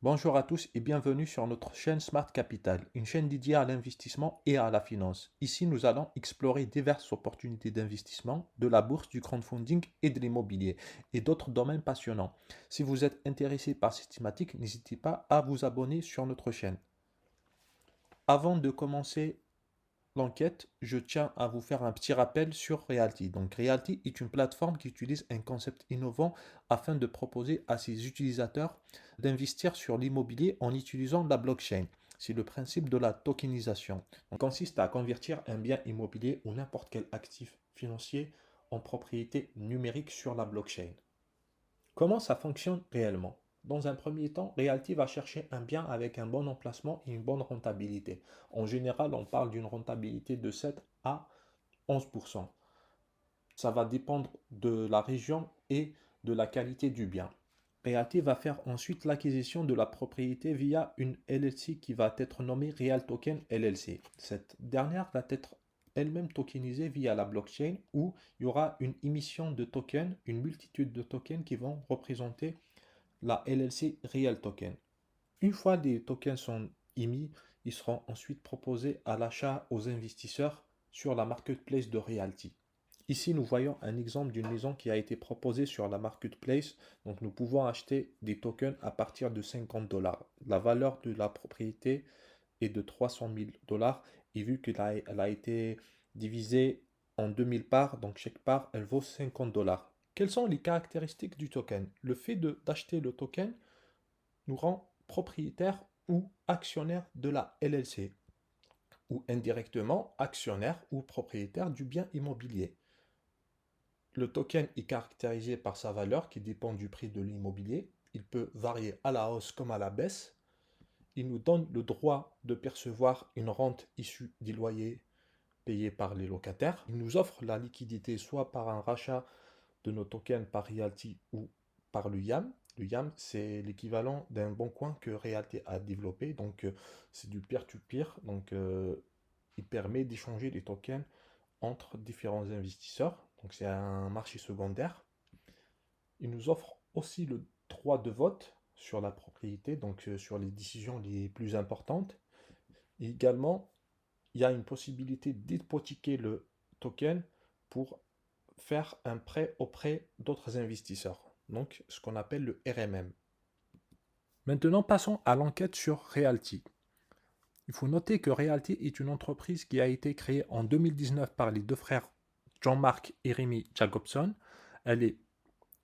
Bonjour à tous et bienvenue sur notre chaîne Smart Capital, une chaîne dédiée à l'investissement et à la finance. Ici, nous allons explorer diverses opportunités d'investissement, de la bourse, du crowdfunding et de l'immobilier, et d'autres domaines passionnants. Si vous êtes intéressé par ces thématiques, n'hésitez pas à vous abonner sur notre chaîne. Avant de commencer l'enquête, je tiens à vous faire un petit rappel sur Realty. Donc, Realty est une plateforme qui utilise un concept innovant afin de proposer à ses utilisateurs d'investir sur l'immobilier en utilisant la blockchain. C'est le principe de la tokenisation. On consiste à convertir un bien immobilier ou n'importe quel actif financier en propriété numérique sur la blockchain. Comment ça fonctionne réellement? Dans un premier temps, Realty va chercher un bien avec un bon emplacement et une bonne rentabilité. En général, on parle d'une rentabilité de 7 à 11%. Ça va dépendre de la région et de la qualité du bien. Realty va faire ensuite l'acquisition de la propriété via une LLC qui va être nommée Real Token LLC. Cette dernière va être elle-même tokenisée via la blockchain où il y aura une émission de tokens, une multitude de tokens qui vont représenter la LLC Real Token. Une fois les tokens sont émis, ils seront ensuite proposés à l'achat aux investisseurs sur la marketplace de Realty. Ici, nous voyons un exemple d'une maison qui a été proposée sur la marketplace. Donc, nous pouvons acheter des tokens à partir de 50 dollars. La valeur de la propriété est de 300 000 dollars. Et vu qu'elle a été divisée en 2000 parts, donc chaque part, elle vaut 50 dollars. Quelles sont les caractéristiques du token? Le fait d'acheter le token nous rend propriétaire ou actionnaire de la LLC ou indirectement actionnaire ou propriétaire du bien immobilier. Le token est caractérisé par sa valeur qui dépend du prix de l'immobilier. Il peut varier à la hausse comme à la baisse. Il nous donne le droit de percevoir une rente issue des loyers payés par les locataires. Il nous offre la liquidité soit par un rachat de nos tokens par Realty ou par le YAM. Le YAM, c'est l'équivalent d'un bon coin que Realty a développé. Donc, c'est du peer-to-peer. Donc, il permet d'échanger les tokens entre différents investisseurs. Donc, c'est un marché secondaire. Il nous offre aussi le droit de vote sur la propriété, donc sur les décisions les plus importantes. Et également, il y a une possibilité d'hypothéquer le token pour faire un prêt auprès d'autres investisseurs, donc ce qu'on appelle le RMM. Maintenant, passons à l'enquête sur Realty. Il faut noter que Realty est une entreprise qui a été créée en 2019 par les deux frères Jean-Marc et Rémi Jacobson. Elle est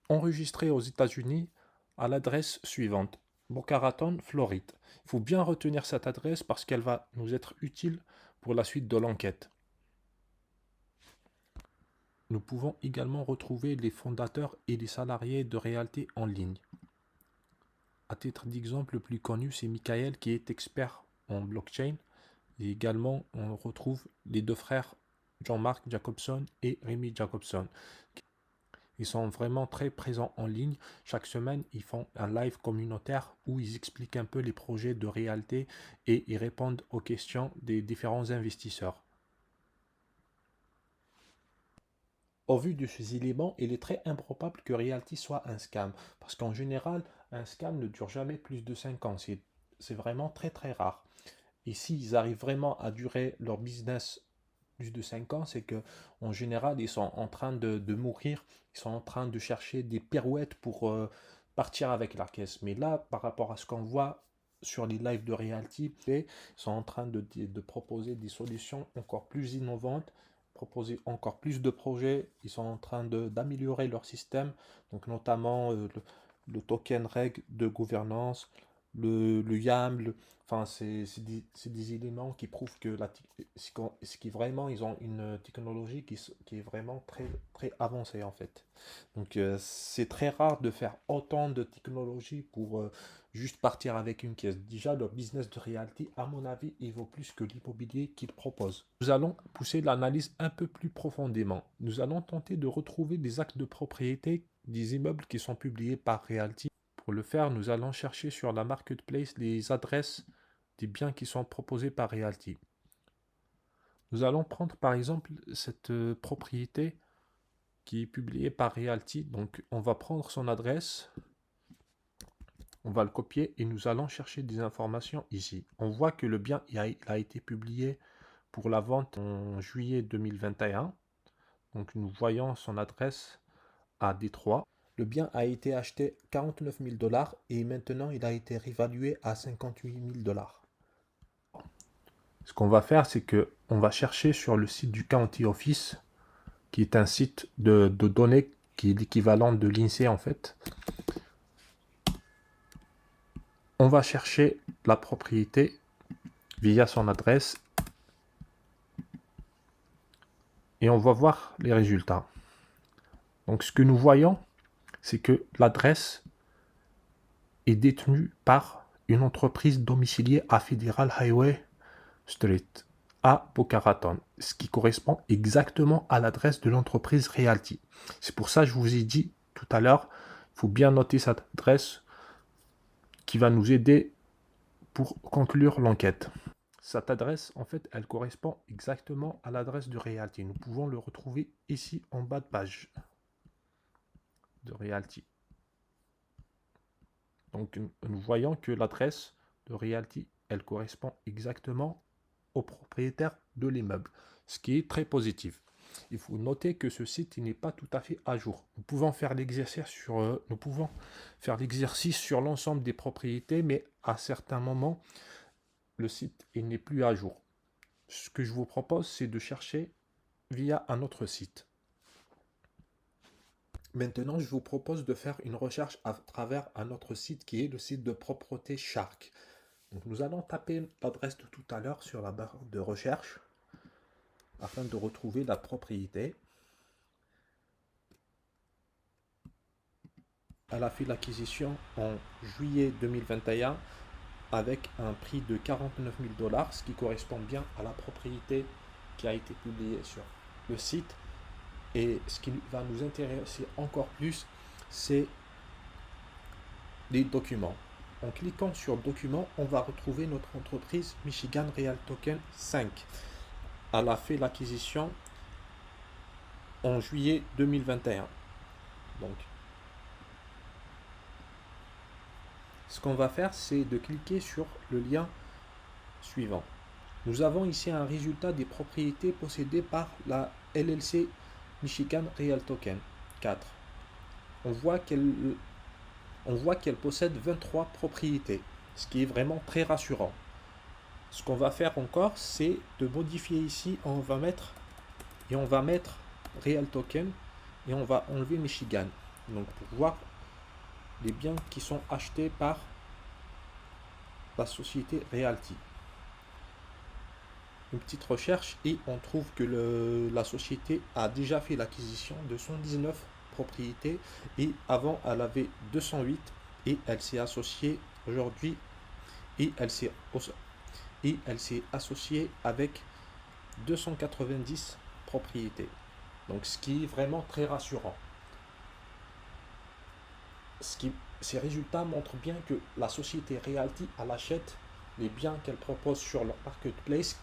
enregistrée aux États-Unis à l'adresse suivante: Boca Raton, Floride. Il faut bien retenir cette adresse parce qu'elle va nous être utile pour la suite de l'enquête. Nous pouvons également retrouver les fondateurs et les salariés de Realty en ligne. À titre d'exemple, le plus connu, c'est Michael qui est expert en blockchain. Et également, on retrouve les deux frères Jean-Marc Jacobson et Rémi Jacobson. Ils sont vraiment très présents en ligne. Chaque semaine, ils font un live communautaire où ils expliquent un peu les projets de Realty et ils répondent aux questions des différents investisseurs. Au vu de ces éléments, il est très improbable que Realty soit un scam. Parce qu'en général, un scam ne dure jamais plus de 5 ans. C'est vraiment très très rare. Et s'ils arrivent vraiment à durer leur business plus de 5 ans, c'est que en général, ils sont en train de mourir, ils sont en train de chercher des pirouettes pour partir avec la caisse. Mais là, par rapport à ce qu'on voit sur les lives de Realty, ils sont en train de proposer des solutions encore plus innovantes, proposer encore plus de projets, ils sont en train d'améliorer leur système, donc notamment le token reg de gouvernance, le YAM, enfin, c'est des éléments qui prouvent que ce qui vraiment, ils ont une technologie qui est vraiment très, très avancée en fait. Donc, c'est très rare de faire autant de technologie pour juste partir avec une caisse. Déjà, leur business de Realty, à mon avis, il vaut plus que l'immobilier qu'ils proposent. Nous allons pousser l'analyse un peu plus profondément. Nous allons tenter de retrouver des actes de propriété des immeubles qui sont publiés par Realty. Pour le faire, nous allons chercher sur la marketplace les adresses des biens qui sont proposés par Realty. Nous allons prendre par exemple cette propriété qui est publiée par Realty. Donc on va prendre son adresse On va le copier et nous allons chercher des informations ici. On voit que le bien il a été publié pour la vente en juillet 2021. Donc nous voyons son adresse à Détroit. Le bien a été acheté 49 000 $ et maintenant il a été réévalué à 58 000 $. Ce qu'on va faire, c'est qu'on va chercher sur le site du County Office, qui est un site de données qui est l'équivalent de l'INSEE en fait. On va chercher la propriété via son adresse et on va voir les résultats. Donc ce que nous voyons, c'est que l'adresse est détenue par une entreprise domiciliée à Federal Highway Street à Boca Raton, ce qui correspond exactement à l'adresse de l'entreprise Realty. C'est pour ça que je vous ai dit tout à l'heure, il faut bien noter cette adresse qui va nous aider pour conclure l'enquête. Cette adresse, en fait, elle correspond exactement à l'adresse de Realty. Nous pouvons le retrouver ici en bas de page de Realty. Donc, nous voyons que l'adresse de Realty, elle correspond exactement au propriétaire de l'immeuble, ce qui est très positif. Il faut noter que ce site n'est pas tout à fait à jour. Nous pouvons faire l'exercice sur l'ensemble des propriétés, mais à certains moments, le site n'est plus à jour. Ce que je vous propose, c'est de chercher via un autre site. Maintenant, je vous propose de faire une recherche à travers un autre site qui est le site de Propreté Shark. Donc, nous allons taper l'adresse de tout à l'heure sur la barre de recherche afin de retrouver la propriété. Elle a fait l'acquisition en juillet 2021 avec un prix de 49 000 $, ce qui correspond bien à la propriété qui a été publiée sur le site. Et ce qui va nous intéresser encore plus, c'est les documents. En cliquant sur Documents, on va retrouver notre entreprise Michigan Real Token 5. Elle a fait l'acquisition en juillet 2021. Donc, ce qu'on va faire, c'est de cliquer sur le lien suivant. Nous avons ici un résultat des propriétés possédées par la LLC Michigan Real Token 4. On voit qu'elle possède 23 propriétés, ce qui est vraiment très rassurant. Ce qu'on va faire encore, c'est de modifier ici. On va mettre Real Token et on va enlever Michigan. Donc pour voir les biens qui sont achetés par la société Realty. Une petite recherche et on trouve que la société a déjà fait l'acquisition de 119 propriétés et avant elle avait 208 et elle s'est associée aujourd'hui et elle s'est associée avec 290 propriétés. Donc ce qui est vraiment très rassurant. Ces résultats montrent bien que la société Realty, elle achète les biens qu'elle propose sur leur marketplace,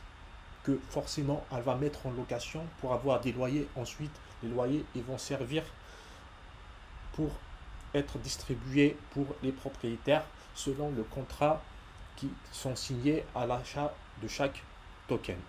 que forcément elle va mettre en location pour avoir des loyers. Ensuite, les loyers ils vont servir pour être distribués pour les propriétaires selon le contrat qui sont signés à l'achat de chaque token.